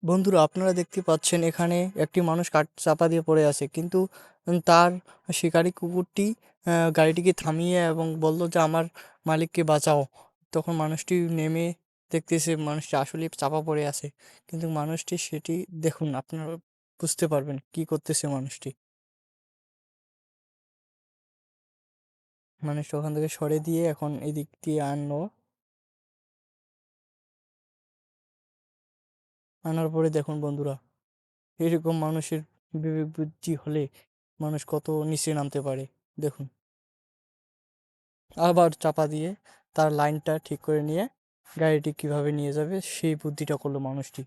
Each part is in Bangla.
বন্ধুরা, আপনারা দেখতে পাচ্ছেন এখানে একটি মানুষ কাঠ চাপা দিয়ে পড়ে আছে, কিন্তু তার শিকারী কুকুরটি গাড়িটিকে থামিয়ে এবং বলল যে আমার মালিককে বাঁচাও। তখন মানুষটি নেমে দেখতেছে মানুষটি আসলে চাপা পড়ে আছে, কিন্তু মানুষটি সেটি দেখুন, আপনারা বুঝতে পারবেন কি করতেছে মানুষটি। মানুষটা ওখান থেকে সরে দিয়ে এখন এদিক দিয়ে আনার পরে দেখুন বন্ধুরা, এরকম মানুষের বিবেক বুদ্ধি হলে মানুষ কত নিচে নামতে পারে দেখুন। আবার চাপা দিয়ে তার লাইনটা ঠিক করে নিয়ে গাড়িটি কিভাবে নিয়ে যাবে সেই বুদ্ধিটা করলো মানুষটি।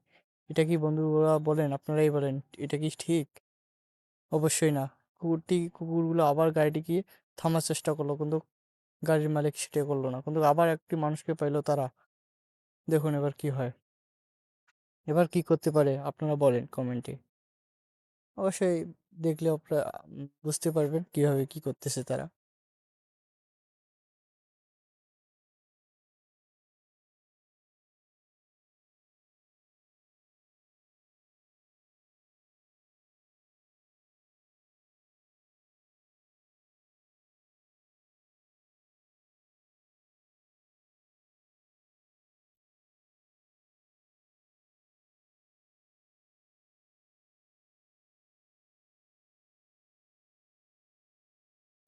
এটা কি বন্ধুরা বলেন, আপনারাই বলেন, এটা কি ঠিক? অবশ্যই না। কুকুরগুলো আবার গাড়িটিকে থামার চেষ্টা করলো, কিন্তু গাড়ির মালিক সেটা করলো না, কিন্তু আবার একটি মানুষকে পাইলো তারা। দেখুন এবার কি হয়, এবার কি করতে পারে আপনারা বলেন কমেন্টে। অবশ্যই দেখলে আপনারা বুঝতে পারবেন কিভাবে কি করতেছে তারা।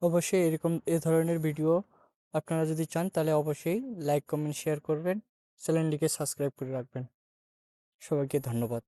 অবশ্যই এরকম এ ধরনের ভিডিও আপনারা যদি চান তাহলে অবশ্যই লাইক কমেন্ট শেয়ার করবেন, চ্যানেলটিকে সাবস্ক্রাইব করে রাখবেন। সবাইকে ধন্যবাদ।